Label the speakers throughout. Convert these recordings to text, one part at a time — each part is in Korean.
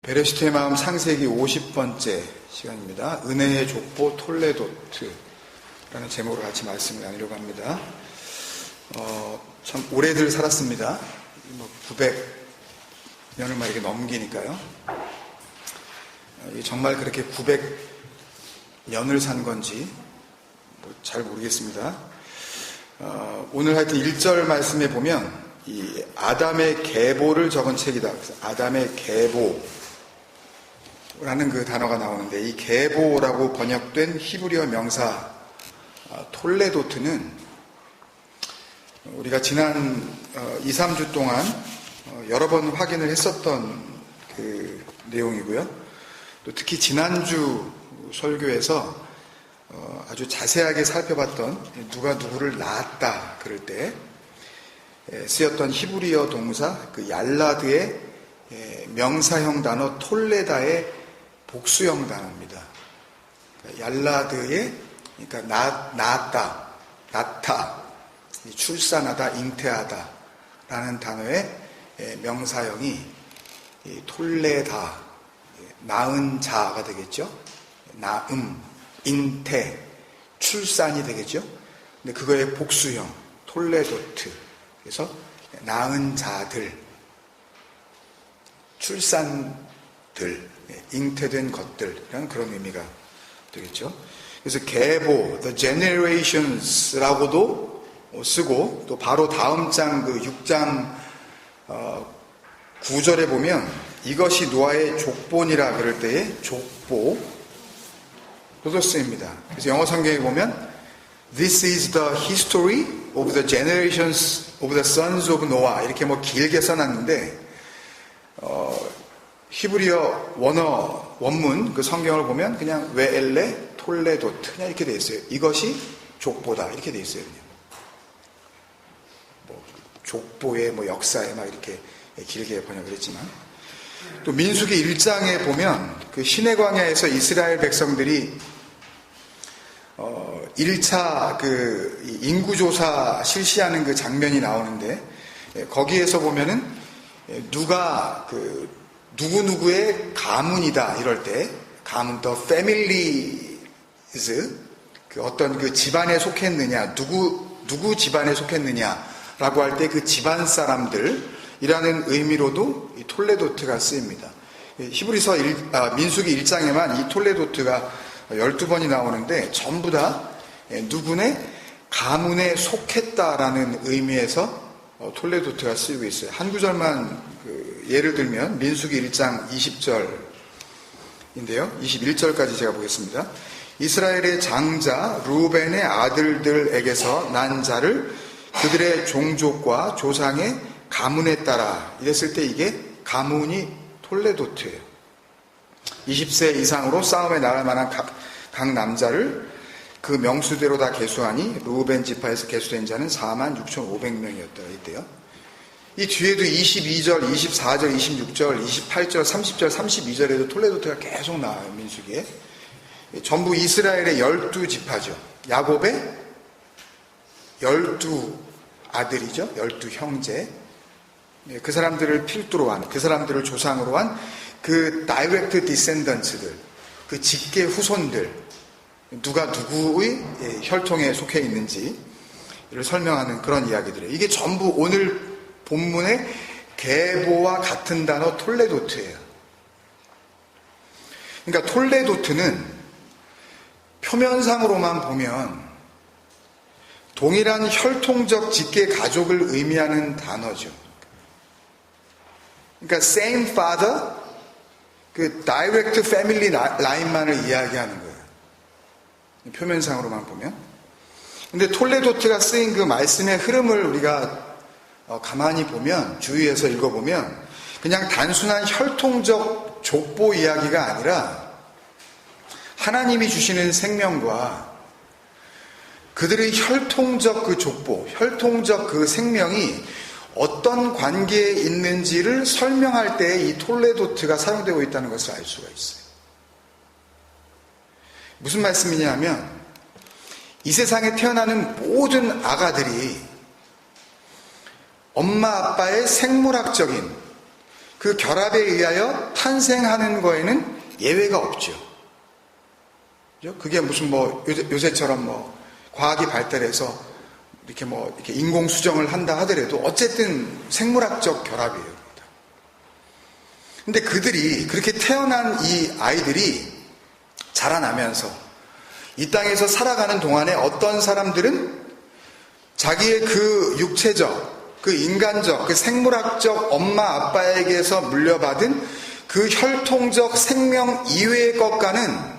Speaker 1: 베레시트의 마음 창세기 50번째 시간입니다. 은혜의 족보 톨레도트라는 제목으로 같이 말씀을 나누려고 합니다. 참 오래들 살았습니다. 900년을 막 이렇게 넘기니까요. 정말 그렇게 900년을 산 건지 잘 모르겠습니다. 오늘 하여튼 1절 말씀에 보면 이 아담의 계보를 적은 책이다. 그래서 아담의 계보 라는 그 단어가 나오는데, 이 계보라고 번역된 히브리어 명사 톨레도트는 우리가 지난 2, 3주 동안 여러 번 확인을 했었던 그 내용이고요. 또 특히 지난주 설교에서 아주 자세하게 살펴봤던 누가 누구를 낳았다 그럴 때 쓰였던 히브리어 동사 그 얄라드의 명사형 단어 톨레다의 복수형 단어입니다. 얄라드의, 그러니까 낳았다, 낳다, 출산하다, 잉태하다 라는 단어의 명사형이 톨레다, 낳은 자가 되겠죠. 낳음, 잉태, 출산이 되겠죠. 근데 그거의 복수형 톨레도트. 그래서 낳은 자들, 출산들, 잉태된 것들이라는 그런 의미가 되겠죠. 그래서 계보, the generations라고도 쓰고, 또 바로 다음 장 그 6장 9절에 보면 이것이 노아의 족본이라 그럴 때의 족보로도 쓰입니다. 그래서 영어 성경에 보면 This is the history of the generations of the sons of Noah 이렇게 길게 써놨는데 히브리어 원문 그 성경을 보면 그냥 웨엘레 톨레도트 그냥 이렇게 되어 있어요. 이것이 족보다 이렇게 되어 있어요. 그냥. 족보의 역사에 막 이렇게 길게 번역을 했지만, 또 민수기 1장에 보면 그 시내 광야에서 이스라엘 백성들이 1차 그 인구조사 실시하는 그 장면이 나오는데, 거기에서 보면은 누가 누구누구의 가문이다 이럴 때, 가문 더 패밀리즈, 그 어떤 그 집안에 속했느냐, 누구 집안에 속했느냐라고 할 때 그 집안 사람들이라는 의미로도 이 톨레도트가 쓰입니다. 히브리서 민수기 1장에만 이 톨레도트가 12번이 나오는데 전부 다 누구네 가문에 속했다라는 의미에서 톨레도트가 쓰이고 있어요. 한 구절만 예를 들면 민수기 1장 20절인데요. 21절까지 제가 보겠습니다. 이스라엘의 장자 루벤의 아들들에게서 난 자를 그들의 종족과 조상의 가문에 따라 이랬을 때 이게 가문이 톨레도트예요. 20세 이상으로 싸움에 나갈 만한 각 남자를 그 명수대로 다 계수하니 루벤 지파에서 계수된 자는 46,500명이었다 이때요. 이 뒤에도 22절, 24절, 26절, 28절, 30절, 32절에도 톨레도트가 계속 나와요. 민수기에. 전부 이스라엘의 12지파죠. 야곱의 12아들이죠. 12형제. 그 사람들을 필두로 한, 그 사람들을 조상으로 한 그 다이렉트 디센던츠들, 그 직계 후손들, 누가 누구의 혈통에 속해 있는지를 설명하는 그런 이야기들이에요. 이게 전부 오늘 본문의 계보와 같은 단어 톨레도트예요. 그러니까 톨레도트는 표면상으로만 보면 동일한 혈통적 직계 가족을 의미하는 단어죠. 그러니까 same father, 그 direct family 라인만을 이야기하는 거예요. 표면상으로만 보면. 근데 톨레도트가 쓰인 그 말씀의 흐름을 우리가 가만히 보면, 주위에서 읽어보면 그냥 단순한 혈통적 족보 이야기가 아니라 하나님이 주시는 생명과 그들의 혈통적 그 족보, 혈통적 그 생명이 어떤 관계에 있는지를 설명할 때 이 톨레도트가 사용되고 있다는 것을 알 수가 있어요. 무슨 말씀이냐 하면 이 세상에 태어나는 모든 아가들이 엄마 아빠의 생물학적인 그 결합에 의하여 탄생하는 거에는 예외가 없죠. 그게 무슨 요새처럼 과학이 발달해서 이렇게 인공 수정을 한다 하더라도 어쨌든 생물학적 결합이에요. 근데 그들이 그렇게 태어난 이 아이들이 자라나면서 이 땅에서 살아가는 동안에 어떤 사람들은 자기의 그 육체적, 그 인간적, 그 생물학적 엄마 아빠에게서 물려받은 그 혈통적 생명 이외의 것과는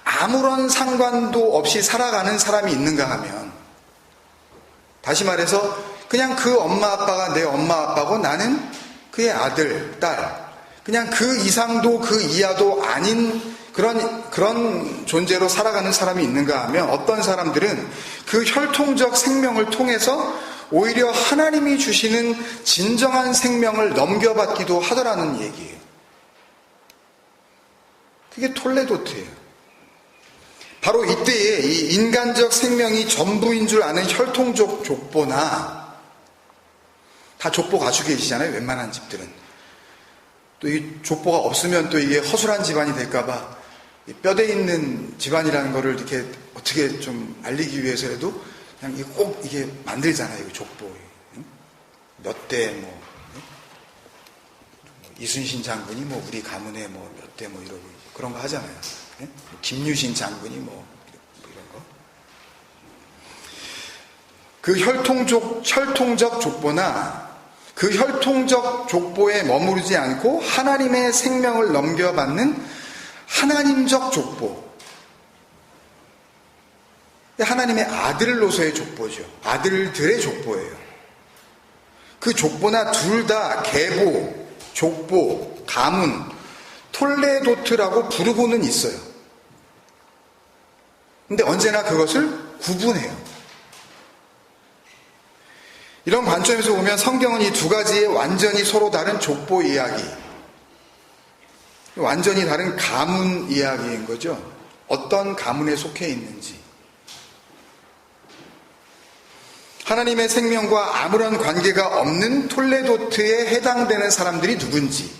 Speaker 1: 아무런 상관도 없이 살아가는 사람이 있는가 하면, 다시 말해서 그냥 그 엄마 아빠가 내 엄마 아빠고 나는 그의 아들, 딸, 그냥 그 이상도 그 이하도 아닌 그런 존재로 살아가는 사람이 있는가 하면, 어떤 사람들은 그 혈통적 생명을 통해서 오히려 하나님이 주시는 진정한 생명을 넘겨받기도 하더라는 얘기예요. 그게 톨레도트예요. 바로 이때에 이 인간적 생명이 전부인 줄 아는 혈통적 족보나, 다 족보 가지고 계시잖아요, 웬만한 집들은. 또 이 족보가 없으면 또 이게 허술한 집안이 될까봐 뼈대 있는 집안이라는 거를 이렇게 어떻게 좀 알리기 위해서라도 그냥 꼭 이게 만들잖아요, 이 족보. 몇 대 이순신 장군이 우리 가문에 몇 대 이러고 그런 거 하잖아요. 김유신 장군이 이런 거. 그 혈통적 족보나 그 혈통적 족보에 머무르지 않고 하나님의 생명을 넘겨받는 하나님적 족보. 하나님의 아들로서의 족보죠. 아들들의 족보예요. 그 족보나 둘 다 계보, 족보, 가문, 톨레도트라고 부르고는 있어요. 근데 언제나 그것을 구분해요. 이런 관점에서 보면 성경은 이 두 가지의 완전히 서로 다른 족보 이야기, 완전히 다른 가문 이야기인 거죠. 어떤 가문에 속해 있는지, 하나님의 생명과 아무런 관계가 없는 톨레도트에 해당되는 사람들이 누군지,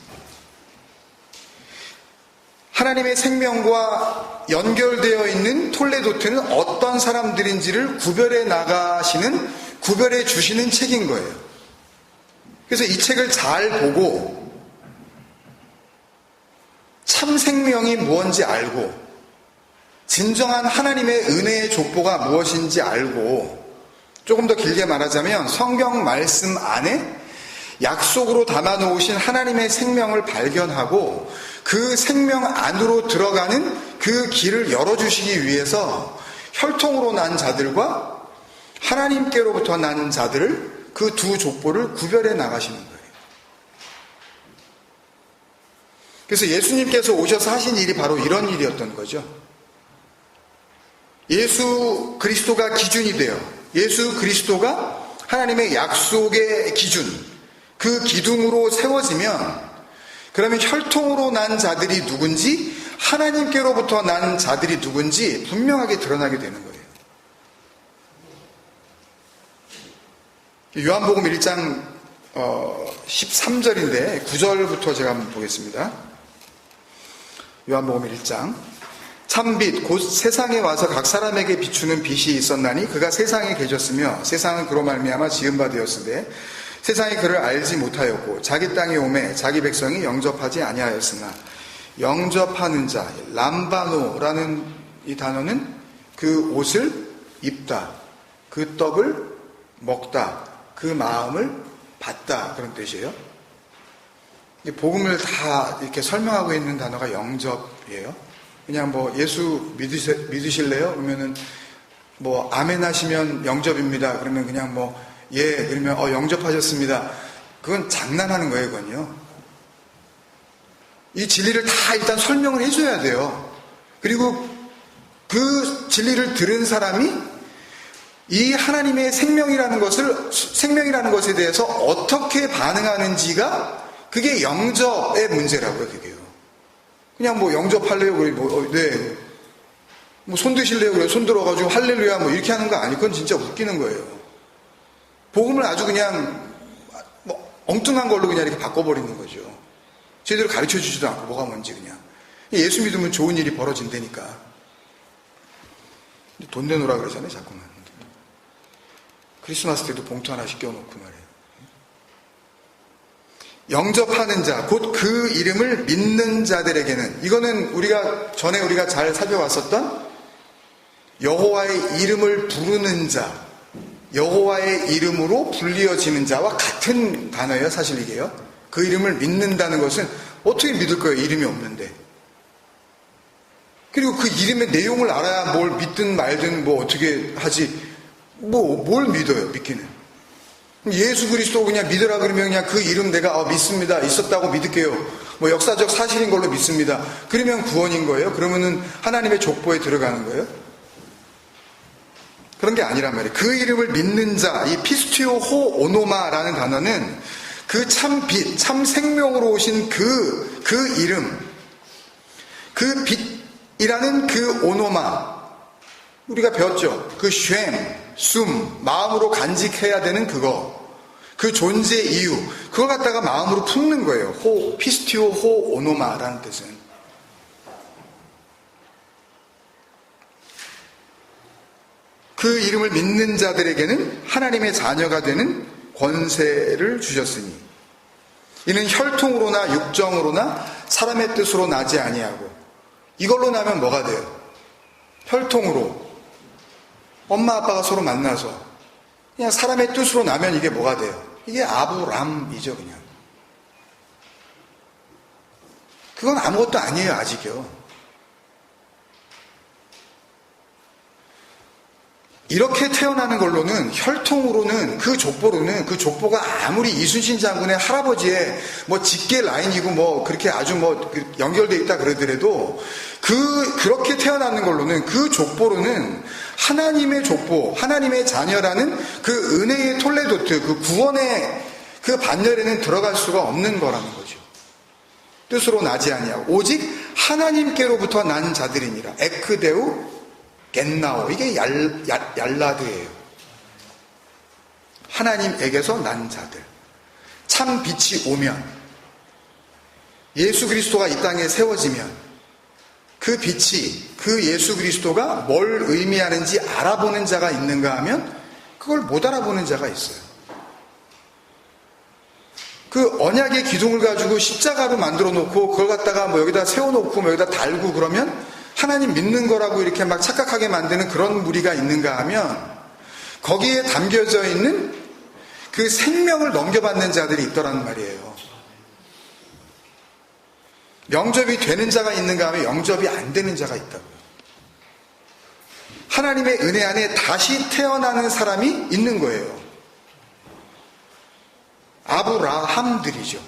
Speaker 1: 하나님의 생명과 연결되어 있는 톨레도트는 어떤 사람들인지를 구별해 주시는 책인 거예요. 그래서 이 책을 잘 보고 참 생명이 무엇인지 알고, 진정한 하나님의 은혜의 족보가 무엇인지 알고, 조금 더 길게 말하자면 성경 말씀 안에 약속으로 담아놓으신 하나님의 생명을 발견하고 그 생명 안으로 들어가는 그 길을 열어주시기 위해서 혈통으로 난 자들과 하나님께로부터 난 자들을, 그 두 족보를 구별해 나가시는 거예요. 그래서 예수님께서 오셔서 하신 일이 바로 이런 일이었던 거죠. 예수 그리스도가 기준이 돼요. 예수 그리스도가 하나님의 약속의 기준, 그 기둥으로 세워지면, 그러면 혈통으로 난 자들이 누군지, 하나님께로부터 난 자들이 누군지 분명하게 드러나게 되는 거예요. 요한복음 1장 13절인데 9절부터 제가 한번 보겠습니다. 요한복음 1장. 참빛 곧 세상에 와서 각 사람에게 비추는 빛이 있었나니 그가 세상에 계셨으며 세상은 그로 말미암아 지은 바 되었으되 세상이 그를 알지 못하였고 자기 땅에 오매 자기 백성이 영접하지 아니하였으나, 영접하는 자, 람바노라는 이 단어는 그 옷을 입다, 그 떡을 먹다, 그 마음을 받다, 그런 뜻이에요. 복음을 다 이렇게 설명하고 있는 단어가 영접이에요. 그냥 예수 믿으실래요? 그러면은 아멘 하시면 영접입니다. 그러면 그냥 예, 그러면 영접하셨습니다. 그건 장난하는 거예요, 그건요. 이 진리를 다 일단 설명을 해줘야 돼요. 그리고 그 진리를 들은 사람이 이 하나님의 생명이라는 것에 대해서 어떻게 반응하는지가, 그게 영접의 문제라고요, 그게요. 그냥 영접할래요? 네. 손 드실래요? 그래. 손 들어가지고 할렐루야 이렇게 하는 거 아니고, 그건 진짜 웃기는 거예요. 복음을 아주 그냥 엉뚱한 걸로 그냥 이렇게 바꿔버리는 거죠. 제대로 가르쳐 주지도 않고 뭐가 뭔지 그냥. 예수 믿으면 좋은 일이 벌어진다니까. 돈 내놓으라 그러잖아요, 자꾸만. 크리스마스 때도 봉투 하나씩 껴놓고 말이에요. 영접하는 자, 곧 그 이름을 믿는 자들에게는, 이거는 우리가 잘 살펴왔었던 여호와의 이름을 부르는 자, 여호와의 이름으로 불리어지는 자와 같은 단어예요, 사실 이게요. 그 이름을 믿는다는 것은 어떻게 믿을 거예요, 이름이 없는데. 그리고 그 이름의 내용을 알아야 뭘 믿든 말든 뭐 어떻게 하지, 뭘 믿어요, 믿기는. 예수 그리스도 그냥 믿으라 그러면 그냥 그 이름 내가 믿습니다, 있었다고 믿을게요, 뭐 역사적 사실인 걸로 믿습니다, 그러면 구원인 거예요? 그러면은 하나님의 족보에 들어가는 거예요? 그런 게 아니란 말이에요. 그 이름을 믿는 자, 이 피스티오 호 오노마라는 단어는 그 참 빛, 참 생명으로 오신 그 이름, 그 빛이라는 그 오노마, 우리가 배웠죠. 그 쉔, 숨, 마음으로 간직해야 되는 그거, 그 존재 이유, 그걸 갖다가 마음으로 품는 거예요. 피스티오 호 오노마라는 뜻은. 그 이름을 믿는 자들에게는 하나님의 자녀가 되는 권세를 주셨으니 이는 혈통으로나 육정으로나 사람의 뜻으로 나지 아니하고. 이걸로 나면 뭐가 돼요? 혈통으로 엄마 아빠가 서로 만나서 그냥 사람의 뜻으로 나면 이게 뭐가 돼요? 이게 아브람이죠. 그냥 그건 아무것도 아니에요, 아직요. 이렇게 태어나는 걸로는, 혈통으로는, 그 족보가 아무리 이순신 장군의 할아버지의 뭐 직계 라인이고 뭐 그렇게 아주 뭐 연결되어 있다 그러더라도 그렇게 태어나는 걸로는, 그 족보로는 하나님의 족보, 하나님의 자녀라는 그 은혜의 톨레도트, 그 구원의 그 반열에는 들어갈 수가 없는 거라는 거죠. 뜻으로 나지 아니하고 오직 하나님께로부터 난 자들이니라. 에크데우 겟나오, 이게 얄라드예요. 하나님에게서 난 자들. 참 빛이 오면, 예수 그리스도가 이 땅에 세워지면 그 빛이, 그 예수 그리스도가 뭘 의미하는지 알아보는 자가 있는가 하면 그걸 못 알아보는 자가 있어요. 그 언약의 기둥을 가지고 십자가로 만들어 놓고 그걸 갖다가 뭐 여기다 세워놓고 뭐 여기다 달고 그러면 하나님 믿는 거라고 이렇게 막 착각하게 만드는 그런 무리가 있는가 하면 거기에 담겨져 있는 그 생명을 넘겨받는 자들이 있더란 말이에요. 영접이 되는 자가 있는가 하면 영접이 안 되는 자가 있다고요. 하나님의 은혜 안에 다시 태어나는 사람이 있는 거예요. 아브라함들이죠.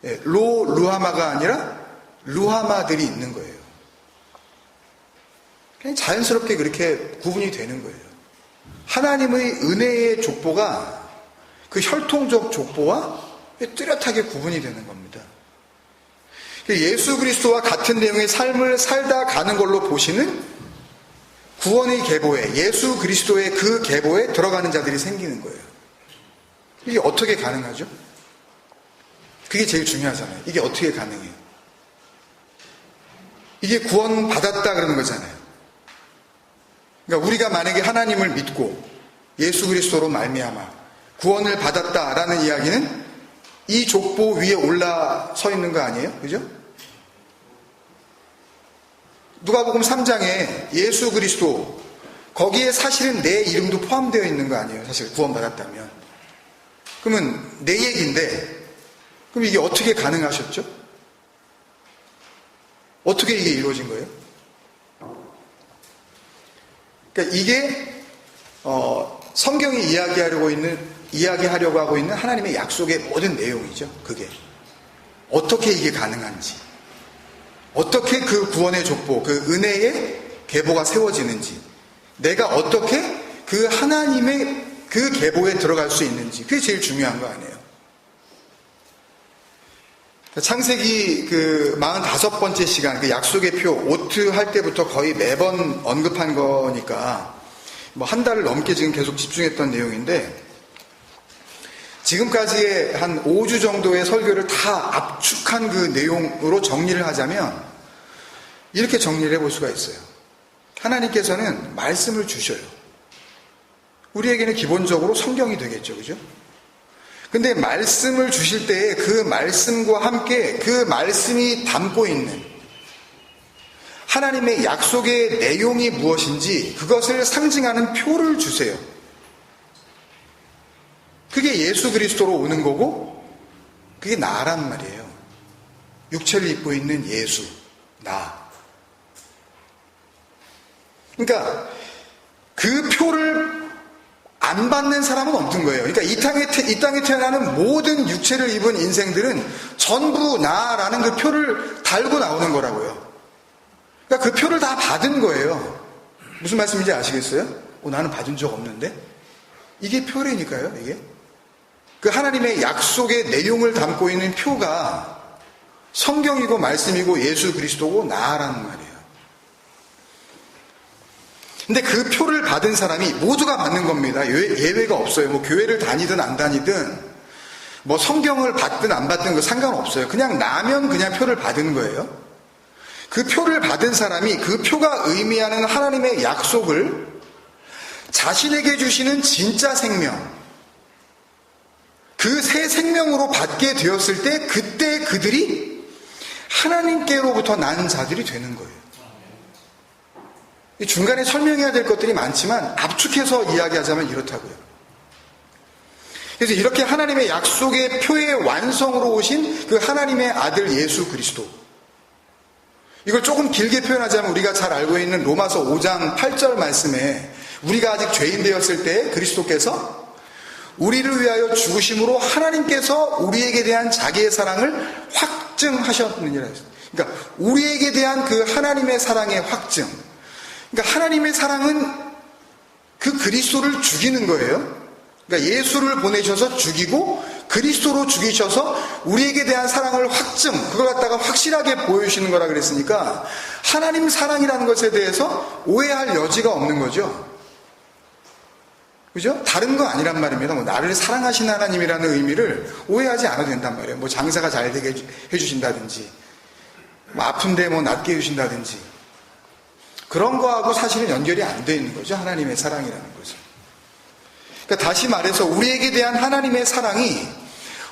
Speaker 1: 루하마가 아니라 루하마들이 있는 거예요. 그냥 자연스럽게 그렇게 구분이 되는 거예요. 하나님의 은혜의 족보가 그 혈통적 족보와 뚜렷하게 구분이 되는 겁니다. 예수 그리스도와 같은 내용의 삶을 살다 가는 걸로 보시는 구원의 계보에, 예수 그리스도의 그 계보에 들어가는 자들이 생기는 거예요. 이게 어떻게 가능하죠? 그게 제일 중요하잖아요. 이게 어떻게 가능해요? 이게 구원 받았다 그러는 거잖아요. 그러니까 우리가 만약에 하나님을 믿고 예수 그리스도로 말미암아 구원을 받았다라는 이야기는 이 족보 위에 올라서 있는 거 아니에요? 그죠? 누가복음 3장에 예수 그리스도, 거기에 사실은 내 이름도 포함되어 있는 거 아니에요? 사실 구원받았다면. 그러면 내 얘기인데, 그럼 이게 어떻게 가능하셨죠? 어떻게 이게 이루어진 거예요? 그러니까 이게 성경이 이야기하려고 하고 있는 하나님의 약속의 모든 내용이죠. 그게 어떻게 이게 가능한지, 어떻게 그 구원의 족보, 그 은혜의 계보가 세워지는지, 내가 어떻게 그 하나님의 그 계보에 들어갈 수 있는지, 그게 제일 중요한 거 아니에요. 창세기 그 45번째 시간, 그 약속의 표 오트 할 때부터 거의 매번 언급한 거니까 뭐 한 달을 넘게 지금 계속 집중했던 내용인데, 지금까지의 한 5주 정도의 설교를 다 압축한 그 내용으로 정리를 하자면 이렇게 정리를 해볼 수가 있어요. 하나님께서는 말씀을 주셔요. 우리에게는 기본적으로 성경이 되겠죠. 그죠? 근데 말씀을 주실 때에 그 말씀과 함께 그 말씀이 담고 있는 하나님의 약속의 내용이 무엇인지 그것을 상징하는 표를 주세요. 그게 예수 그리스도로 오는 거고 그게 나란 말이에요. 육체를 입고 있는 예수, 나. 그러니까 그 표를 안 받는 사람은 없는 거예요. 그러니까 이 땅에 태어나는 모든 육체를 입은 인생들은 전부 나라는 그 표를 달고 나오는 거라고요. 그러니까 그 표를 다 받은 거예요. 무슨 말씀인지 아시겠어요? 나는 받은 적 없는데? 이게 표라니까요, 이게. 그 하나님의 약속의 내용을 담고 있는 표가 성경이고 말씀이고 예수 그리스도고 나라는 말이에요. 근데 그 표를 받은 사람이 모두가 받는 겁니다. 예외가 없어요. 뭐 교회를 다니든 안 다니든 뭐 성경을 받든 안 받든 그 상관없어요. 그냥 나면 그냥 표를 받은 거예요. 그 표를 받은 사람이 그 표가 의미하는 하나님의 약속을 자신에게 주시는 진짜 생명, 그 새 생명으로 받게 되었을 때 그때 그들이 하나님께로부터 난 자들이 되는 거예요. 중간에 설명해야 될 것들이 많지만 압축해서 이야기하자면 이렇다고요. 그래서 이렇게 하나님의 약속의 표의 완성으로 오신 그 하나님의 아들 예수 그리스도, 이걸 조금 길게 표현하자면 우리가 잘 알고 있는 로마서 5장 8절 말씀에 우리가 아직 죄인 되었을 때 그리스도께서 우리를 위하여 죽으심으로 하나님께서 우리에게 대한 자기의 사랑을 확증하셨느니라 했어요. 그러니까 우리에게 대한 그 하나님의 사랑의 확증, 그러니까 하나님의 사랑은 그 그리스도를 죽이는 거예요. 그러니까 예수를 보내셔서 죽이고 그리스도로 죽이셔서 우리에게 대한 사랑을 확증, 그걸 갖다가 확실하게 보여주시는 거라 그랬으니까 하나님 사랑이라는 것에 대해서 오해할 여지가 없는 거죠. 그죠? 다른 거 아니란 말입니다. 뭐 나를 사랑하시는 하나님이라는 의미를 오해하지 않아도 된단 말이에요. 뭐 장사가 잘 되게 해주신다든지, 뭐 아픈데 뭐 낫게 해주신다든지, 그런 거하고 사실은 연결이 안 돼 있는 거죠. 하나님의 사랑이라는 것은. 그러니까 다시 말해서 우리에게 대한 하나님의 사랑이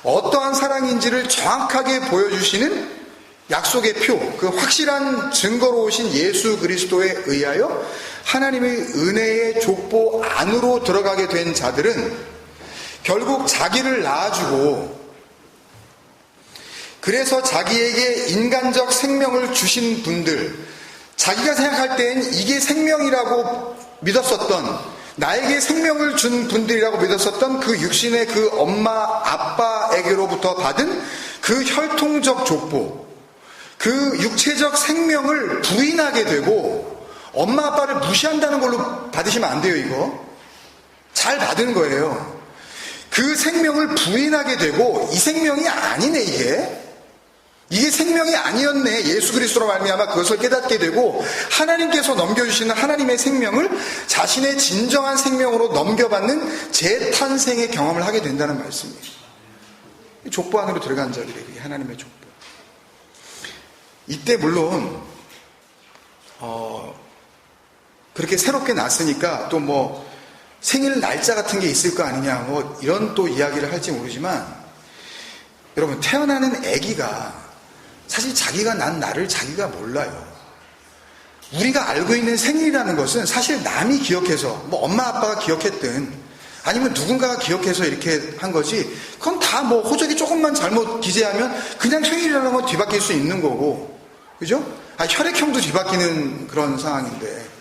Speaker 1: 어떠한 사랑인지를 정확하게 보여주시는 약속의 표, 그 확실한 증거로 오신 예수 그리스도에 의하여 하나님의 은혜의 족보 안으로 들어가게 된 자들은 결국 자기를 낳아주고 그래서 자기에게 인간적 생명을 주신 분들, 자기가 생각할 땐 이게 생명이라고 믿었었던, 나에게 생명을 준 분들이라고 믿었었던 그 육신의 그 엄마 아빠에게로부터 받은 그 혈통적 족보, 그 육체적 생명을 부인하게 되고 엄마 아빠를 무시한다는 걸로 받으시면 안 돼요. 이거 잘 받은 거예요. 그 생명을 부인하게 되고 이 생명이 아니네, 이게 생명이 아니었네, 예수 그리스도로 말미암아 그것을 깨닫게 되고 하나님께서 넘겨주시는 하나님의 생명을 자신의 진정한 생명으로 넘겨받는 재탄생의 경험을 하게 된다는 말씀이에요. 족보 안으로 들어간 자들에게 하나님의 족보. 이때 물론 그렇게 새롭게 났으니까 또 뭐 생일 날짜 같은 게 있을 거 아니냐, 뭐 이런 또 이야기를 할지 모르지만, 여러분, 태어나는 아기가 사실 자기가 난 나를 자기가 몰라요. 우리가 알고 있는 생일이라는 것은 사실 남이 기억해서, 뭐 엄마 아빠가 기억했든 아니면 누군가가 기억해서 이렇게 한 거지, 그건 다 뭐 호적이 조금만 잘못 기재하면 그냥 생일이라는 건 뒤바뀔 수 있는 거고, 그죠? 혈액형도 뒤바뀌는 그런 상황인데,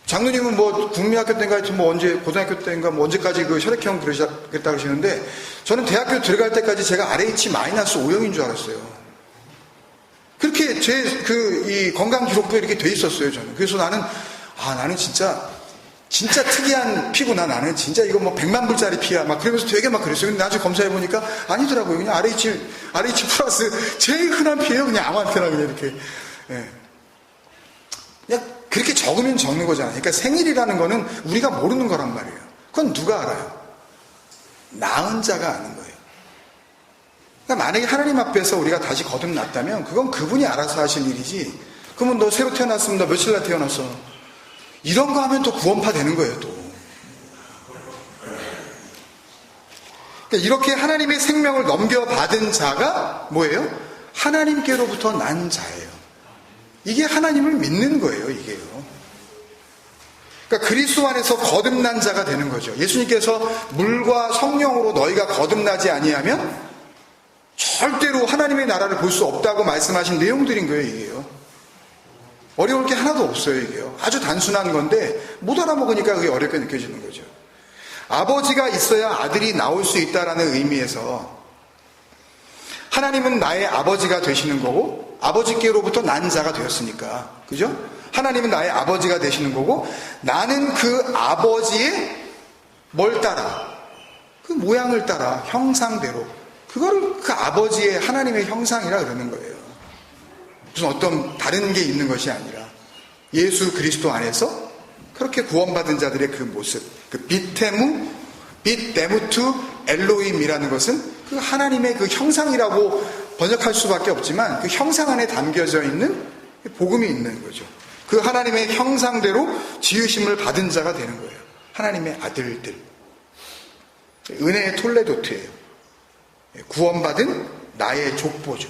Speaker 1: 장로님은 뭐 국민학교 때인가 뭐 언제, 고등학교 때인가 뭐 언제까지 그 혈액형 그러셨겠다 그러시는데, 저는 대학교 들어갈 때까지 제가 RH-O형인 줄 알았어요. 그렇게 이 건강 기록도 이렇게 돼 있었어요, 저는. 그래서 나는 진짜 특이한 피구나, 나는 진짜 이거 뭐 100만 불짜리 피야, 막 그러면서 되게 막 그랬어요. 근데 나중에 검사해보니까 아니더라고요. 그냥 RH 플러스 제일 흔한 피예요. 그냥 아무한테나 그냥 이렇게. 예. 그냥 그렇게 적으면 적는 거잖아요. 그러니까 생일이라는 거는 우리가 모르는 거란 말이에요. 그건 누가 알아요? 낳은 자가 아는 거예요. 그러니까 만약에 하나님 앞에서 우리가 다시 거듭났다면 그건 그분이 알아서 하실 일이지. 그러면 너 새로 태어났으면 너 며칠 날 태어났어. 이런 거 하면 또 구원파 되는 거예요, 또. 그러니까 이렇게 하나님의 생명을 넘겨받은 자가 뭐예요? 하나님께로부터 난 자예요. 이게 하나님을 믿는 거예요, 이게요. 그러니까 그리스도 안에서 거듭난 자가 되는 거죠. 예수님께서 물과 성령으로 너희가 거듭나지 아니하면 절대로 하나님의 나라를 볼 수 없다고 말씀하신 내용들인 거예요, 이게요. 어려울 게 하나도 없어요, 이게요. 아주 단순한 건데 못 알아먹으니까 그게 어렵게 느껴지는 거죠. 아버지가 있어야 아들이 나올 수 있다라는 의미에서 하나님은 나의 아버지가 되시는 거고 아버지께로부터 난 자가 되었으니까, 그죠? 하나님은 나의 아버지가 되시는 거고 나는 그 아버지의 뭘 따라? 그 모양을 따라 형상대로 그거를 그 아버지의 하나님의 형상이라 그러는 거예요. 무슨 어떤 다른 게 있는 것이 아니라 예수 그리스도 안에서 그렇게 구원받은 자들의 그 모습, 그 빗데무투 엘로힘이라는 것은 그 하나님의 그 형상이라고 번역할 수밖에 없지만 그 형상 안에 담겨져 있는 복음이 있는 거죠. 그 하나님의 형상대로 지으심을 받은 자가 되는 거예요. 하나님의 아들들. 은혜의 톨레도트예요. 구원받은 나의 족보죠.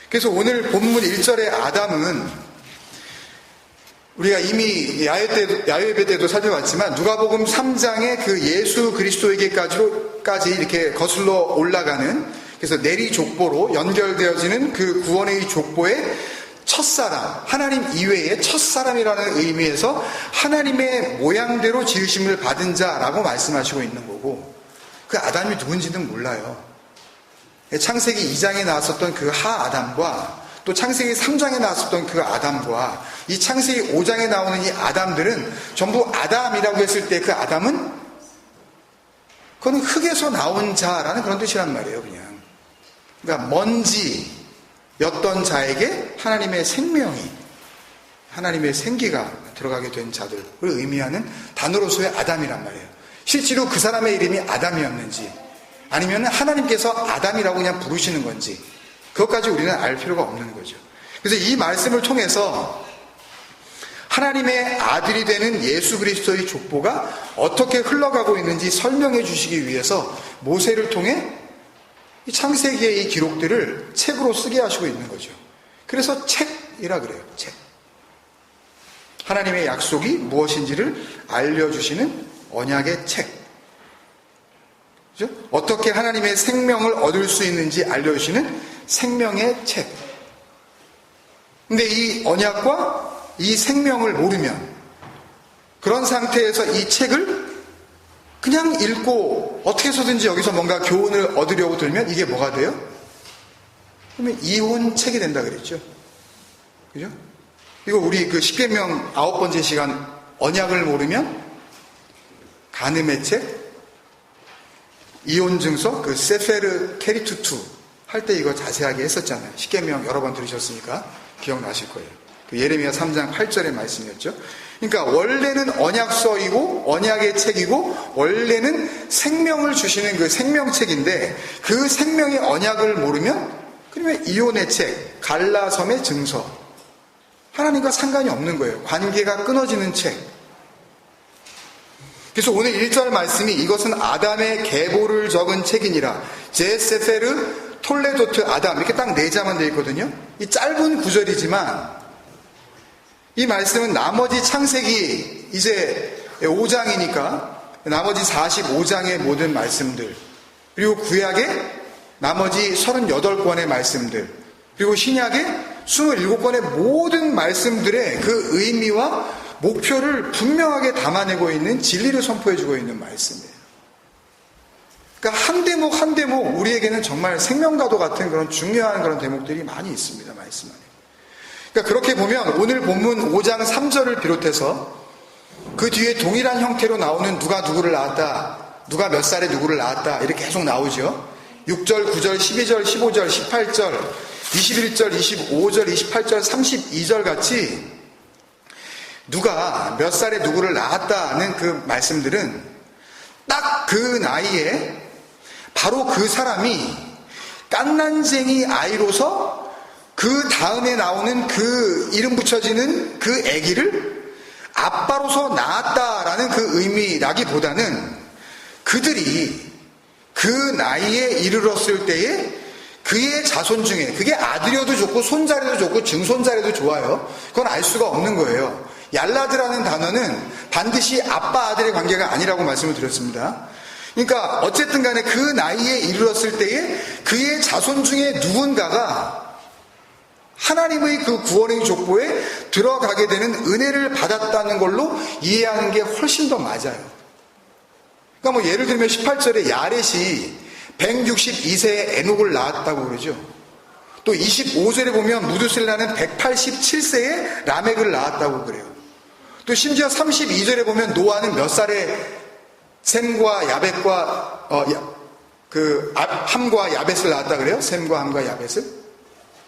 Speaker 1: 그래서 오늘 본문 1절의 아담은 우리가 이미 야훼배 때도 살펴봤지만 누가복음 3장의 그 예수 그리스도에게까지 이렇게 거슬러 올라가는, 그래서 내리 족보로 연결되어지는 그 구원의 족보의 첫사람, 하나님 이외의 첫사람이라는 의미에서 하나님의 모양대로 지으심을 받은 자라고 말씀하시고 있는 거고, 그 아담이 누군지는 몰라요. 창세기 2장에 나왔었던 그 하아담과 또 창세기 3장에 나왔었던 그 아담과 이 창세기 5장에 나오는 이 아담들은 전부 아담이라고 했을 때 그 아담은 그건 흙에서 나온 자라는 그런 뜻이란 말이에요, 그냥. 그러니까 먼지였던 자에게 하나님의 생명이, 하나님의 생기가 들어가게 된 자들을 의미하는 단어로서의 아담이란 말이에요. 실제로 그 사람의 이름이 아담이었는지 아니면 하나님께서 아담이라고 그냥 부르시는 건지 그것까지 우리는 알 필요가 없는 거죠. 그래서 이 말씀을 통해서 하나님의 아들이 되는 예수 그리스도의 족보가 어떻게 흘러가고 있는지 설명해 주시기 위해서 모세를 통해 이 창세기의 이 기록들을 책으로 쓰게 하시고 있는 거죠. 그래서 책이라 그래요. 책. 하나님의 약속이 무엇인지를 알려주시는 언약의 책. 그죠? 어떻게 하나님의 생명을 얻을 수 있는지 알려주시는 생명의 책. 근데 이 언약과 이 생명을 모르면, 그런 상태에서 이 책을 그냥 읽고 어떻게 해서든지 여기서 뭔가 교훈을 얻으려고 들면 이게 뭐가 돼요? 그러면 이혼책이 된다 그랬죠. 그죠? 이거 우리 그 십계명 9번째 시간 언약을 모르면 간음의 책, 이혼증서, 그 세페르 케리투투 할 때 이거 자세하게 했었잖아요. 십계명 여러 번 들으셨으니까 기억나실 거예요. 그 예레미야 3장 8절의 말씀이었죠. 그러니까 원래는 언약서이고 언약의 책이고 원래는 생명을 주시는 그 생명책인데 그 생명의 언약을 모르면 그러면 이혼의 책, 갈라섬의 증서, 하나님과 상관이 없는 거예요. 관계가 끊어지는 책. 그래서 오늘 1절 말씀이 이것은 아담의 계보를 적은 책이니라. 제세페르 톨레도트 아담, 이렇게 딱 4자만 되어 있거든요. 이 짧은 구절이지만 이 말씀은 나머지 창세기 이제 5장이니까 나머지 45장의 모든 말씀들, 그리고 구약의 나머지 38권의 말씀들, 그리고 신약의 27권의 모든 말씀들의 그 의미와 목표를 분명하게 담아내고 있는 진리를 선포해주고 있는 말씀이에요. 그러니까 한 대목 한 대목 우리에게는 정말 생명과도 같은 그런 중요한 그런 대목들이 많이 있습니다. 말씀 안에. 그러니까 그렇게 보면 오늘 본문 5장 3절을 비롯해서 그 뒤에 동일한 형태로 나오는 누가 누구를 낳았다, 누가 몇 살에 누구를 낳았다 이렇게 계속 나오죠. 6절, 9절, 12절, 15절, 18절, 21절, 25절, 28절, 32절 같이 누가 몇 살에 누구를 낳았다는 그 말씀들은 딱 그 나이에 바로 그 사람이 깐난쟁이 아이로서 그 다음에 나오는 그 이름 붙여지는 그 아기를 아빠로서 낳았다라는 그 의미라기보다는 그들이 그 나이에 이르렀을 때에 그의 자손 중에, 그게 아들이어도 좋고 손자라도 좋고 증손자라도 좋아요. 그건 알 수가 없는 거예요. 얄라드라는 단어는 반드시 아빠 아들의 관계가 아니라고 말씀을 드렸습니다. 그러니까 어쨌든 간에 그 나이에 이르렀을 때에 그의 자손 중에 누군가가 하나님의 그 구원의 족보에 들어가게 되는 은혜를 받았다는 걸로 이해하는 게 훨씬 더 맞아요. 그러니까 뭐 예를 들면 18절에 야렛이 162세에 에녹을 낳았다고 그러죠. 또 25절에 보면 무두셀라는 187세에 라멕을 낳았다고 그래요. 또 심지어 32절에 보면 노아는 몇 살에 셈과 야벳과 함과 야벳을 낳았다 그래요? 셈과 함과 야벳을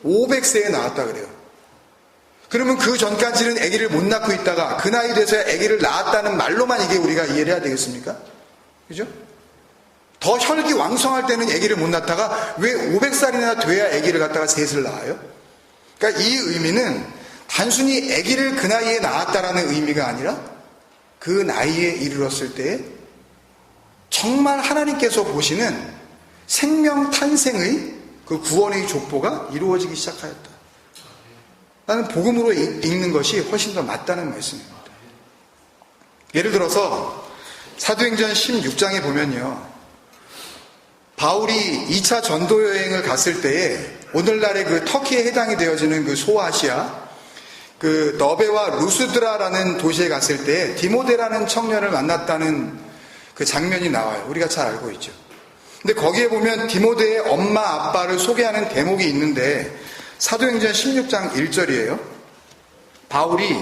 Speaker 1: 500세에 낳았다 그래요. 그러면 그 전까지는 아기를 못 낳고 있다가 그 나이 돼서야 아기를 낳았다는 말로만 이게 우리가 이해를 해야 되겠습니까? 그죠? 더 혈기왕성할 때는 아기를 못 낳다가 왜 500살이나 돼야 아기를 갖다가 셋을 낳아요? 그러니까 이 의미는 단순히 아기를 그 나이에 낳았다라는 의미가 아니라 그 나이에 이르렀을 때에 정말 하나님께서 보시는 생명 탄생의 그 구원의 족보가 이루어지기 시작하였다. 나는 복음으로 읽는 것이 훨씬 더 맞다는 말씀입니다. 예를 들어서 사도행전 16장에 보면요, 바울이 2차 전도 여행을 갔을 때에 오늘날의 그 터키에 해당이 되어지는 그 소아시아 그 너베와 루스드라라는 도시에 갔을 때 디모데라는 청년을 만났다는 그 장면이 나와요. 우리가 잘 알고 있죠. 근데 거기에 보면 디모데의 엄마 아빠를 소개하는 대목이 있는데 사도행전 16장 1절이에요. 바울이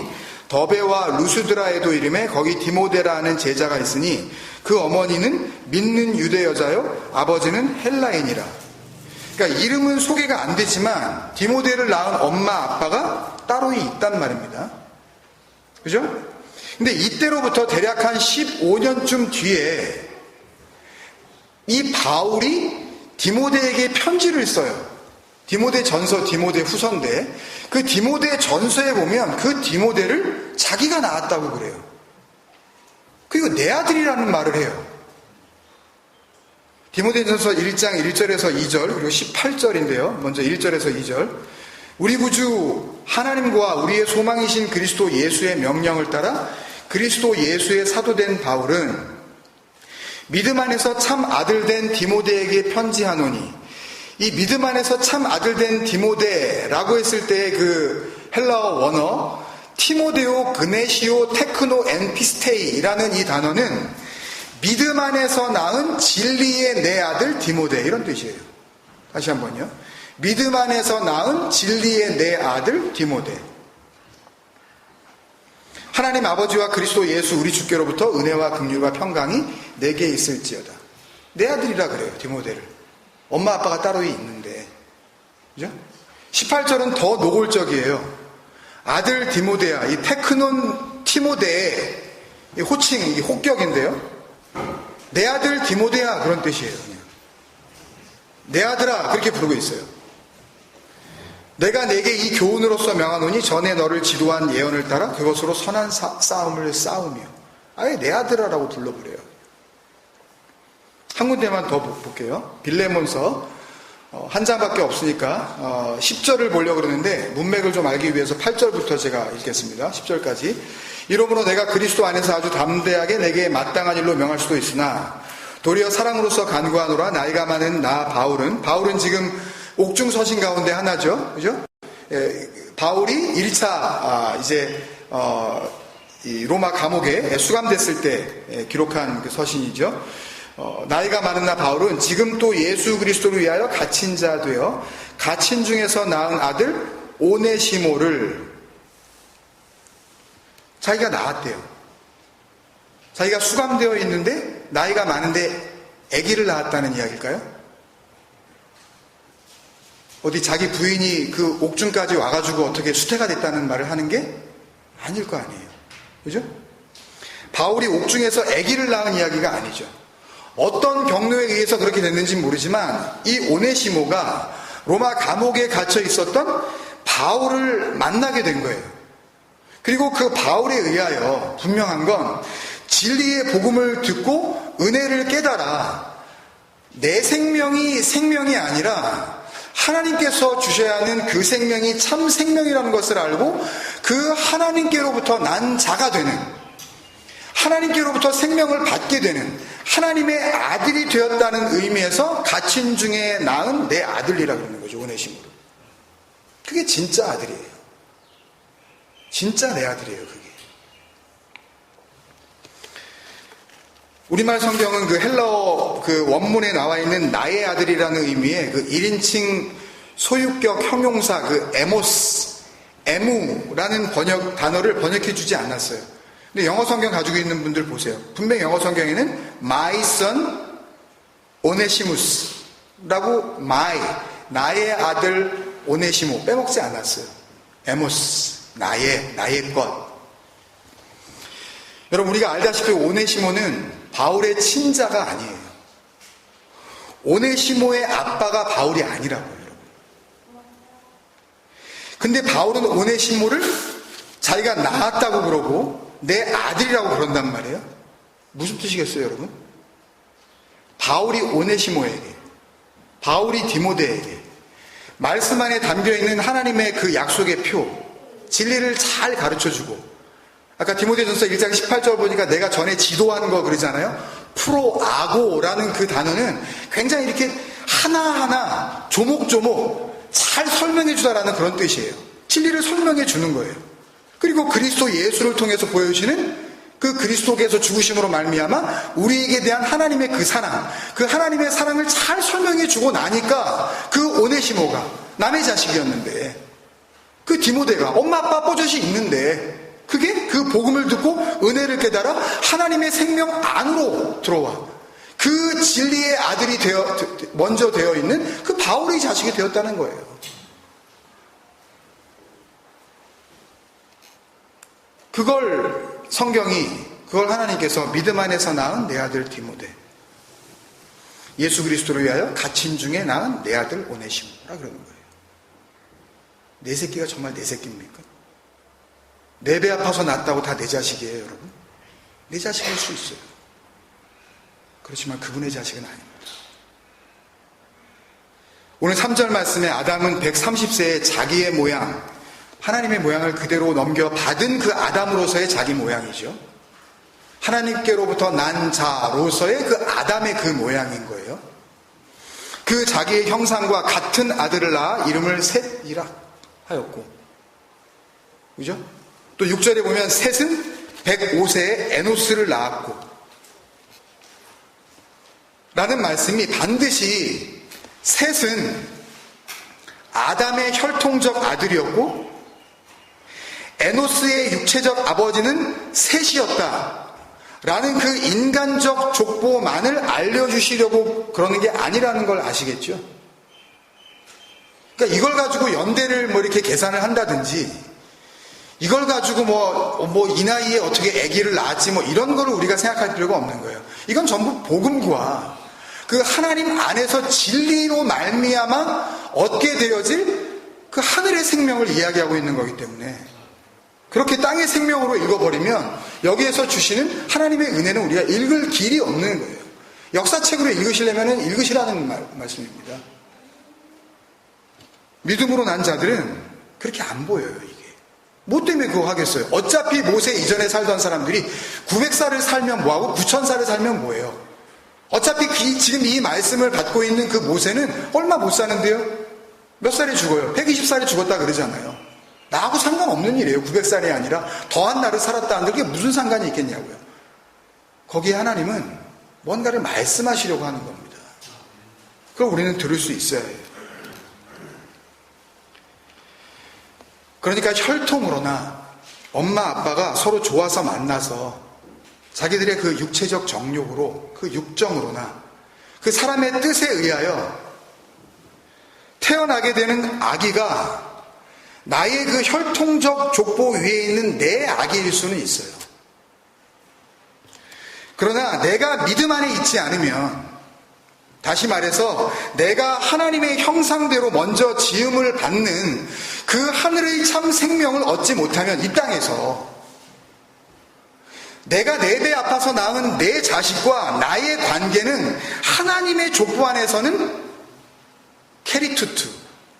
Speaker 1: 더베와 루스드라에도 이름에 거기 디모데라는 제자가 있으니 그 어머니는 믿는 유대 여자요 아버지는 헬라인이라. 그러니까 이름은 소개가 안 되지만 디모데를 낳은 엄마 아빠가 따로 있단 말입니다. 그죠? 근데 이때로부터 대략 한 15년쯤 뒤에 이 바울이 디모데에게 편지를 써요. 디모데 전서, 디모데 후서인데 그 디모데 전서에 보면 그 디모데를 자기가 낳았다고 그래요. 그리고 내 아들이라는 말을 해요. 디모데전서 1장 1절에서 2절 그리고 18절인데요. 먼저 1절에서 2절. 우리 구주 하나님과 우리의 소망이신 그리스도 예수의 명령을 따라 그리스도 예수의 사도된 바울은 믿음 안에서 참 아들된 디모데에게 편지하노니, 이 믿음 안에서 참 아들된 디모데라고 했을 때 그 헬라어 원어 티모데오 그네시오 테크노 엔피스테이라는 이 단어는 믿음 안에서 낳은 진리의 내 아들 디모데, 이런 뜻이에요. 다시 한번요. 믿음 안에서 낳은 진리의 내 아들 디모데. 하나님 아버지와 그리스도 예수 우리 주께로부터 은혜와 긍휼과 평강이 내게 있을지어다. 내 아들이라 그래요, 디모데를. 엄마 아빠가 따로 있는데. 그죠? 18절은 더 노골적이에요. 아들 디모데야, 이 테크논 티모데의 이 호칭, 이 혹격인데요. 내 아들 디모데야, 그런 뜻이에요. 그냥. 내 아들아, 그렇게 부르고 있어요. 내가 내게 이 교훈으로서 명하노니 전에 너를 지도한 예언을 따라 그것으로 선한 싸움을 싸우며. 아예 내 아들아라고 불러버려요. 한 군데만 더 볼게요. 빌레몬서 한 장밖에 없으니까 10절을 보려고 그러는데 문맥을 좀 알기 위해서 8절부터 제가 읽겠습니다. 10절까지. 이러므로 내가 그리스도 안에서 아주 담대하게 내게 마땅한 일로 명할 수도 있으나 도리어 사랑으로서 간구하노라. 나이가 많은 나 바울은 지금 옥중 서신 가운데 하나죠. 그죠? 바울이 1차 이 로마 감옥에 수감됐을 때 기록한 그 서신이죠. 나이가 많은 나 바울은 지금 또 예수 그리스도를 위하여 갇힌 자 되어 갇힌 중에서 낳은 아들 오네시모를 자기가 낳았대요. 자기가 수감되어 있는데 나이가 많은데 아기를 낳았다는 이야기일까요? 어디 자기 부인이 그 옥중까지 와가지고 어떻게 수태가 됐다는 말을 하는 게 아닐 거 아니에요. 그죠? 바울이 옥중에서 아기를 낳은 이야기가 아니죠. 어떤 경로에 의해서 그렇게 됐는지 모르지만 이 오네시모가 로마 감옥에 갇혀 있었던 바울을 만나게 된 거예요. 그리고 그 바울에 의하여 분명한 건 진리의 복음을 듣고 은혜를 깨달아 내 생명이 생명이 아니라 하나님께서 주셔야 하는 그 생명이 참 생명이라는 것을 알고 그 하나님께로부터 난 자가 되는, 하나님께로부터 생명을 받게 되는 하나님의 아들이 되었다는 의미에서 갇힌 중에 낳은 내 아들이라고 그러는 거죠. 오네시모를. 그게 진짜 아들이에요. 진짜 내 아들이에요. 그게. 우리말 성경은 그 헬라어 그 원문에 나와 있는 나의 아들이라는 의미의 그 1인칭 소유격 형용사 그 에모스, 에무라는 단어를 번역해 주지 않았어요. 근데 영어 성경 가지고 있는 분들 보세요. 분명 영어 성경에는 my son 오네시무스라고 나의 아들 오네시모 빼먹지 않았어요. 에모스, 나의 것. 여러분 우리가 알다시피 오네시모는 바울의 친자가 아니에요. 오네시모의 아빠가 바울이 아니라고요, 여러분. 근데 바울은 오네시모를 자기가 낳았다고 그러고 내 아들이라고 그런단 말이에요. 무슨 뜻이겠어요, 여러분? 바울이 오네시모에게, 바울이 디모데에게 말씀 안에 담겨있는 하나님의 그 약속의 표, 진리를 잘 가르쳐주고, 아까 디모데전서 1장 18절 보니까 내가 전에 지도한 거 그러잖아요. 프로아고라는 그 단어는 굉장히 이렇게 하나하나 조목조목 잘 설명해 주다라는 그런 뜻이에요. 진리를 설명해 주는 거예요. 그리고 그리스도 예수를 통해서 보여주시는 그 그리스도께서 죽으심으로 말미암아 우리에게 대한 하나님의 그 사랑, 그 하나님의 사랑을 잘 설명해 주고 나니까 그 오네시모가 남의 자식이었는데, 그 디모데가 엄마 아빠 뽀젓이 있는데 그게 그 복음을 듣고 은혜를 깨달아 하나님의 생명 안으로 들어와 그 진리의 아들이 먼저 되어 있는 그 바울의 자식이 되었다는 거예요. 그걸 하나님께서 믿음 안에서 낳은 내 아들 디모데, 예수 그리스도를 위하여 갇힌 중에 낳은 내 아들 오네시모라 그러는 거예요. 내 새끼가 정말 내 새끼입니까? 내 배 아파서 낳았다고 다 내 자식이에요, 여러분? 내 자식일 수 있어요. 그렇지만 그분의 자식은 아닙니다. 오늘 3절 말씀에 아담은 130세에 자기의 모양, 하나님의 모양을 그대로 넘겨받은 그 아담으로서의 자기 모양이죠. 하나님께로부터 난 자로서의 그 아담의 그 모양인 거예요. 그 자기의 형상과 같은 아들을 낳아 이름을 셋이라 하였고, 그죠? 또 6절에 보면 셋은 105세에 에노스를 낳았고 라는 말씀이 반드시 셋은 아담의 혈통적 아들이었고 에노스의 육체적 아버지는 셋이었다 라는 그 인간적 족보만을 알려주시려고 그러는 게 아니라는 걸 아시겠죠? 그러니까 이걸 가지고 연대를 이렇게 계산을 한다든지, 이걸 가지고 이 나이에 어떻게 아기를 낳았지 이런 거를 우리가 생각할 필요가 없는 거예요. 이건 전부 복음과 그 하나님 안에서 진리로 말미암아 얻게 되어질 그 하늘의 생명을 이야기하고 있는 거기 때문에, 그렇게 땅의 생명으로 읽어버리면 여기에서 주시는 하나님의 은혜는 우리가 읽을 길이 없는 거예요. 역사책으로 읽으시려면 읽으시라는 말씀입니다. 믿음으로 난 자들은 그렇게 안 보여요, 이게. 뭐 때문에 그거 하겠어요? 어차피 모세 이전에 살던 사람들이 900살을 살면 뭐하고 9000살을 살면 뭐예요? 어차피 지금 이 말씀을 받고 있는 그 모세는 얼마 못 사는데요? 몇 살에 죽어요? 120살에 죽었다 그러잖아요. 나하고 상관없는 일이에요. 900살이 아니라 더한 날을 살았다는 게 무슨 상관이 있겠냐고요. 거기에 하나님은 뭔가를 말씀하시려고 하는 겁니다. 그걸 우리는 들을 수 있어야 해요. 그러니까 혈통으로나 엄마 아빠가 서로 좋아서 만나서 자기들의 그 육체적 정욕으로, 그 육정으로나 그 사람의 뜻에 의하여 태어나게 되는 아기가 나의 그 혈통적 족보 위에 있는 내 아기일 수는 있어요. 그러나 내가 믿음 안에 있지 않으면, 다시 말해서 내가 하나님의 형상대로 먼저 지음을 받는 그 하늘의 참 생명을 얻지 못하면 이 땅에서 내가 내 배 아파서 낳은 내 자식과 나의 관계는 하나님의 족보 안에서는 캐리투투,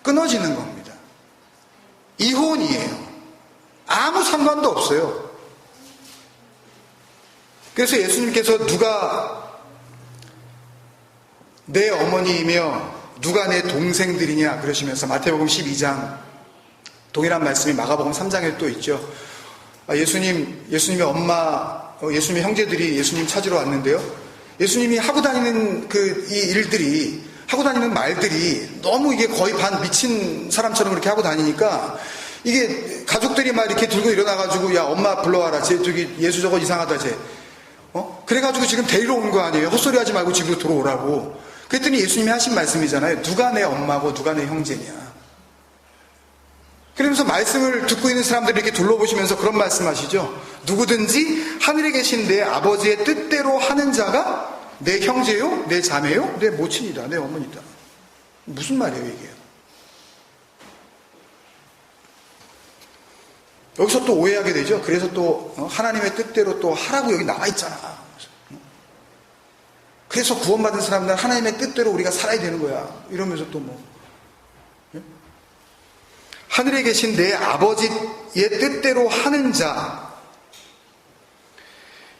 Speaker 1: 끊어지는 겁니다. 이혼이에요. 아무 상관도 없어요. 그래서 예수님께서 누가 내 어머니이며 누가 내 동생들이냐 그러시면서 마태복음 12장 동일한 말씀이 마가복음 3장에 또 있죠. 예수님의 엄마, 예수님의 형제들이 예수님 찾으러 왔는데요. 예수님이 하고 다니는 이 일들이, 하고 다니는 말들이 너무 이게 거의 반 미친 사람처럼 그렇게 하고 다니니까 이게 가족들이 막 이렇게 들고 일어나가지고 야 엄마 불러와라. 저기 예수 저거 이상하다 쟤. 그래가지고 지금 데리러 온 거 아니에요. 헛소리 하지 말고 집으로 들어오라고. 그랬더니 예수님이 하신 말씀이잖아요. 누가 내 엄마고 누가 내 형제냐. 그러면서 말씀을 듣고 있는 사람들이 이렇게 둘러보시면서 그런 말씀하시죠. 누구든지 하늘에 계신 내 아버지의 뜻대로 하는 자가 내 형제요, 내 자매요, 내 모친이다, 내 어머니다. 무슨 말이에요 이게? 여기서 또 오해하게 되죠. 그래서 또 하나님의 뜻대로 또 하라고 여기 나와 있잖아. 그래서 구원받은 사람들은 하나님의 뜻대로 우리가 살아야 되는 거야. 이러면서 또 뭐. 하늘에 계신 내 아버지의 뜻대로 하는 자.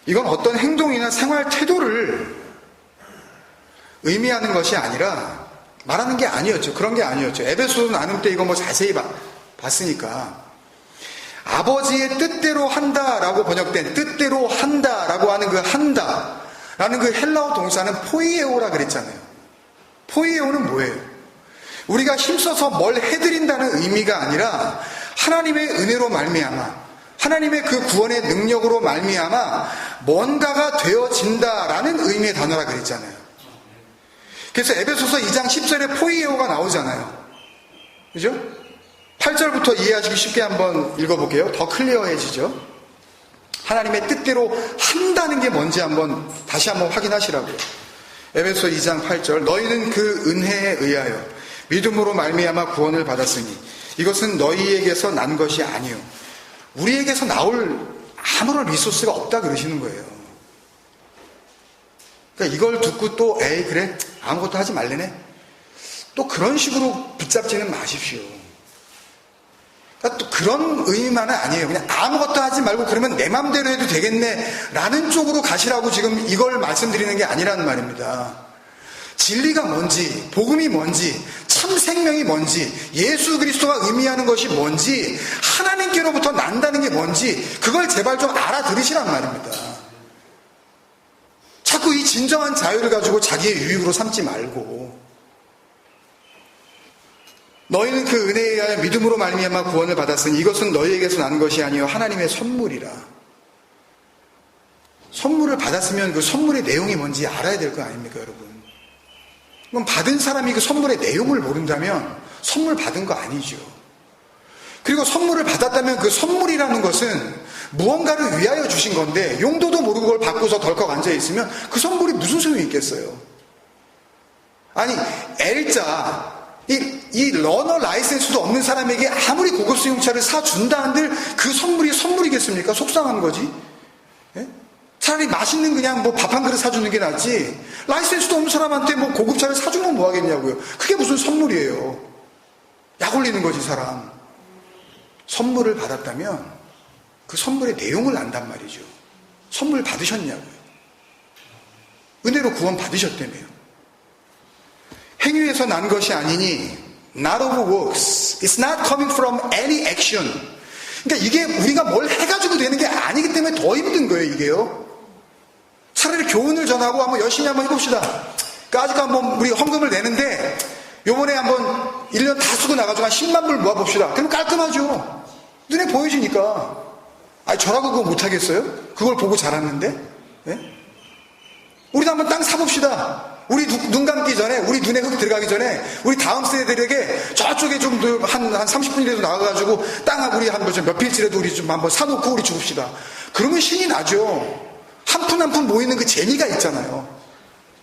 Speaker 1: 이건 어떤 행동이나 생활 태도를 의미하는 것이 아니라 말하는 게 아니었죠. 그런 게 아니었죠. 에베소서 나눔 때 이거 뭐 자세히 봤으니까. 아버지의 뜻대로 한다라고 번역된 뜻대로 한다라고 하는 그 한다라는 그 헬라어 동사는 포이에오라 그랬잖아요. 포이에오는 뭐예요? 우리가 힘써서 뭘 해드린다는 의미가 아니라 하나님의 은혜로 말미암아 하나님의 그 구원의 능력으로 말미암아 뭔가가 되어진다라는 의미의 단어라 그랬잖아요. 그래서 에베소서 2장 10절에 포이에오가 나오잖아요. 그죠? 8절부터 이해하시기 쉽게 한번 읽어볼게요. 더 클리어해지죠. 하나님의 뜻대로 한다는 게 뭔지 다시 한번 확인하시라고요. 에베소 2장 8절 너희는 그 은혜에 의하여 믿음으로 말미암아 구원을 받았으니 이것은 너희에게서 난 것이 아니요 우리에게서 나올 아무런 리소스가 없다 그러시는 거예요. 그러니까 이걸 듣고 또 에이 그래 아무것도 하지 말래네 또 그런 식으로 붙잡지는 마십시오. 그러니까 또 그런 의미만은 아니에요. 그냥 아무것도 하지 말고 그러면 내 맘대로 해도 되겠네 라는 쪽으로 가시라고 지금 이걸 말씀드리는 게 아니라는 말입니다. 진리가 뭔지, 복음이 뭔지, 참 생명이 뭔지, 예수 그리스도가 의미하는 것이 뭔지, 하나님께로부터 난다는 게 뭔지 그걸 제발 좀 알아들으시란 말입니다. 자꾸 이 진정한 자유를 가지고 자기의 유익으로 삼지 말고 너희는 그 은혜에 의하여 믿음으로 말미암아 구원을 받았으니 이것은 너희에게서 난 것이 아니요 하나님의 선물이라. 선물을 받았으면 그 선물의 내용이 뭔지 알아야 될 거 아닙니까 여러분? 그럼 받은 사람이 그 선물의 내용을 모른다면 선물 받은 거 아니죠. 그리고 선물을 받았다면 그 선물이라는 것은 무언가를 위하여 주신 건데 용도도 모르고 그걸 받고서 덜컥 앉아있으면 그 선물이 무슨 소용이 있겠어요? 아니 L자 이 러너 라이센스도 없는 사람에게 아무리 고급 승용차를 사준다 한들 그 선물이 선물이겠습니까? 속상한 거지. 예? 차라리 맛있는 그냥 뭐 밥 한 그릇 사주는 게 낫지 라이센스도 없는 사람한테 뭐 고급차를 사주면 뭐 하겠냐고요. 그게 무슨 선물이에요. 약 올리는 거지 사람. 선물을 받았다면 그 선물의 내용을 안단 말이죠. 선물 받으셨냐고요. 은혜로 구원 받으셨다며요. 행위에서 난 것이 아니니 not of works. It's not coming from any action. 그러니까 이게 우리가 뭘 해가지고 되는 게 아니기 때문에 더 힘든 거예요 이게요. 차라리 교훈을 전하고 한번 열심히 한번 해봅시다. 그러니까 아직 한번 우리 헌금을 내는데 요번에 한번 1년 다 쓰고 나가지고 한 10만 불 모아봅시다. 그럼 깔끔하죠. 눈에 보여지니까. 아니 저라고 그거 못하겠어요? 그걸 보고 자랐는데. 네? 우리도 한번 땅 사봅시다. 우리 눈 감기 전에 우리 눈에 흙 들어가기 전에 우리 다음 세대들에게 저쪽에 좀 한 30분이라도 나가가지고 땅 우리 한 몇 필지라도 우리 좀 한번 사놓고 우리 죽읍시다. 그러면 신이 나죠. 한 푼 한 푼 모이는 그 재미가 있잖아요.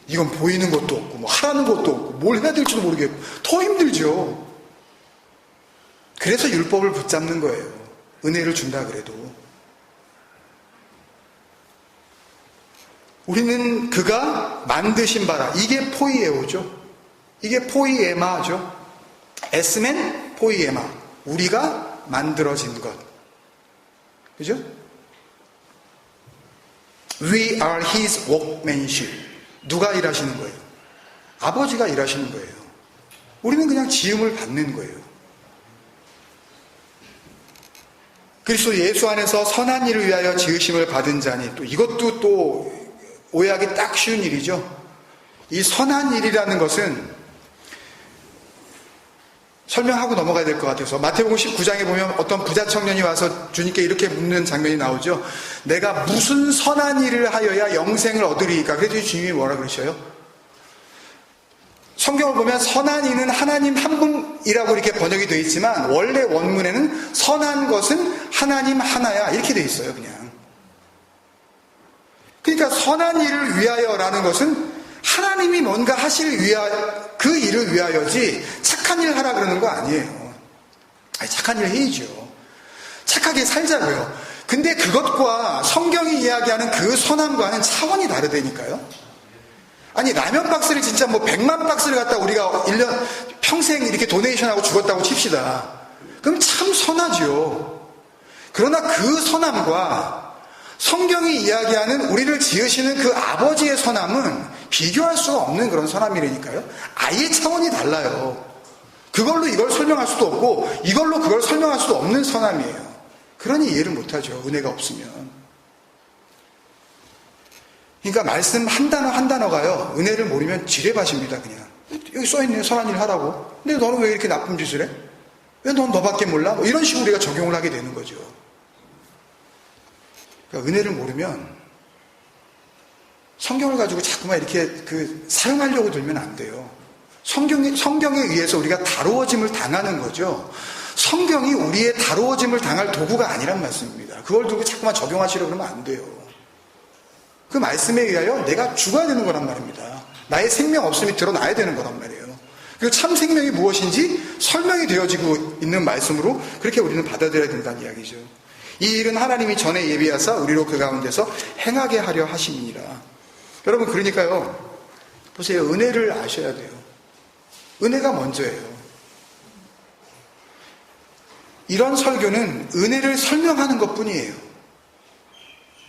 Speaker 1: 이건 보이는 것도 없고 뭐 하라는 것도 없고 뭘 해야 될지도 모르겠고 더 힘들죠. 그래서 율법을 붙잡는 거예요. 은혜를 준다 그래도. 우리는 그가 만드신 바라. 이게 포이에오죠. 이게 포이에마죠. 에스멘 포이에마. 우리가 만들어진 것. 그죠? We are his workmanship. 누가 일하시는 거예요? 아버지가 일하시는 거예요. 우리는 그냥 지음을 받는 거예요. 그리스도 예수 안에서 선한 일을 위하여 지으심을 받은 자니, 또 이것도 또 오해하기 딱 쉬운 일이죠. 이 선한 일이라는 것은 설명하고 넘어가야 될 것 같아서 마태복음 19장에 보면 어떤 부자 청년이 와서 주님께 이렇게 묻는 장면이 나오죠. 내가 무슨 선한 일을 하여야 영생을 얻으리이까? 그래서 주님이 뭐라 그러셔요? 성경을 보면 선한 이는 하나님 한 분이라고 이렇게 번역이 되어 있지만 원래 원문에는 선한 것은 하나님 하나야 이렇게 되어 있어요. 그냥. 그러니까 선한 일을 위하여라는 것은 하나님이 뭔가 하실 그 일을 위하여지 착한 일 하라 그러는 거 아니에요. 아니, 착한 일 해야죠. 착하게 살자고요. 근데 그것과 성경이 이야기하는 그 선함과는 차원이 다르다니까요. 아니 라면 박스를 진짜 뭐 100만 박스를 갖다 우리가 1년 평생 이렇게 도네이션하고 죽었다고 칩시다. 그럼 참 선하죠. 그러나 그 선함과 성경이 이야기하는 우리를 지으시는 그 아버지의 선함은 비교할 수가 없는 그런 선함이라니까요. 아예 차원이 달라요. 그걸로 이걸 설명할 수도 없고 이걸로 그걸 설명할 수도 없는 선함이에요. 그러니 이해를 못하죠. 은혜가 없으면. 그러니까 말씀 한 단어 한 단어가요. 은혜를 모르면 지뢰밭입니다. 그냥. 여기 써있네. 선한 일 하라고. 근데 너는 왜 이렇게 나쁜 짓을 해? 왜 넌 너밖에 몰라? 뭐 이런 식으로 우리가 적용을 하게 되는 거죠. 그러니까 은혜를 모르면 성경을 가지고 자꾸만 이렇게 사용하려고 들면 안 돼요. 성경에 의해서 우리가 다루어짐을 당하는 거죠. 성경이 우리의 다루어짐을 당할 도구가 아니란 말씀입니다. 그걸 두고 자꾸만 적용하시려고 그러면 안 돼요. 그 말씀에 의하여 내가 죽어야 되는 거란 말입니다. 나의 생명 없음이 드러나야 되는 거란 말이에요. 그리고 참 생명이 무엇인지 설명이 되어지고 있는 말씀으로 그렇게 우리는 받아들여야 된다는 이야기죠. 이 일은 하나님이 전에 예비하사 우리로 그 가운데서 행하게 하려 하심이니라. 여러분 그러니까요. 보세요. 은혜를 아셔야 돼요. 은혜가 먼저예요. 이런 설교는 은혜를 설명하는 것뿐이에요.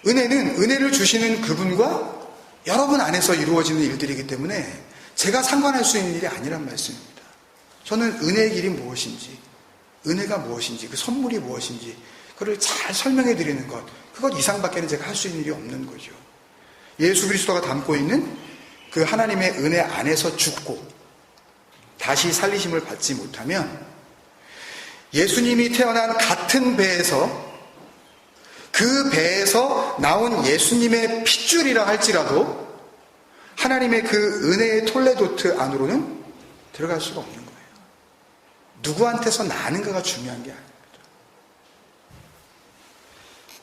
Speaker 1: 은혜는 은혜를 주시는 그분과 여러분 안에서 이루어지는 일들이기 때문에 제가 상관할 수 있는 일이 아니란 말씀입니다. 저는 은혜의 길이 무엇인지, 은혜가 무엇인지, 그 선물이 무엇인지 그걸 잘 설명해 드리는 것, 그것 이상밖에는 제가 할 수 있는 일이 없는 거죠. 예수 그리스도가 담고 있는 그 하나님의 은혜 안에서 죽고 다시 살리심을 받지 못하면 예수님이 태어난 같은 배에서 그 배에서 나온 예수님의 핏줄이라 할지라도 하나님의 그 은혜의 톨레도트 안으로는 들어갈 수가 없는 거예요. 누구한테서 나는가가 중요한 게 아닙니다.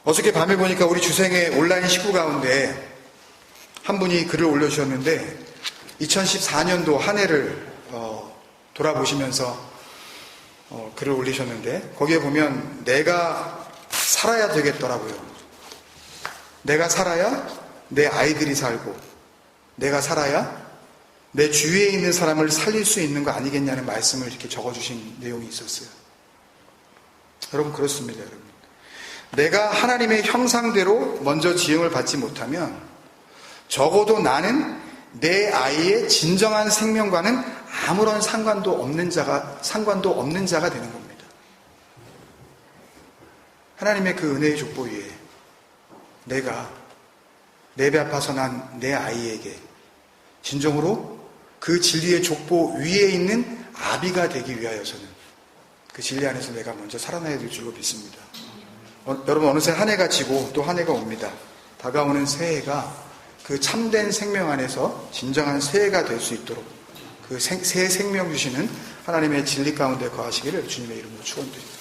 Speaker 1: 어저께 밤에 보니까 우리 주생의 온라인 식구 가운데 한 분이 글을 올려주셨는데 2014년도 한 해를 돌아보시면서 글을 올리셨는데 거기에 보면 내가 살아야 되겠더라고요. 내가 살아야 내 아이들이 살고 내가 살아야 내 주위에 있는 사람을 살릴 수 있는 거 아니겠냐는 말씀을 이렇게 적어주신 내용이 있었어요. 여러분 그렇습니다. 여러분. 내가 하나님의 형상대로 먼저 지음을 받지 못하면 적어도 나는 내 아이의 진정한 생명과는 아무런 상관도 없는 자가 되는 겁니다. 하나님의 그 은혜의 족보 위에 내가 내 배 아파서 난 내 아이에게 진정으로 그 진리의 족보 위에 있는 아비가 되기 위하여서는 그 진리 안에서 내가 먼저 살아나야 될 줄로 믿습니다. 여러분 어느새 한 해가 지고 또 한 해가 옵니다. 다가오는 새해가 그 참된 생명 안에서 진정한 새해가 될 수 있도록 그 새 생명 주시는 하나님의 진리 가운데 거하시기를 주님의 이름으로 축원드립니다.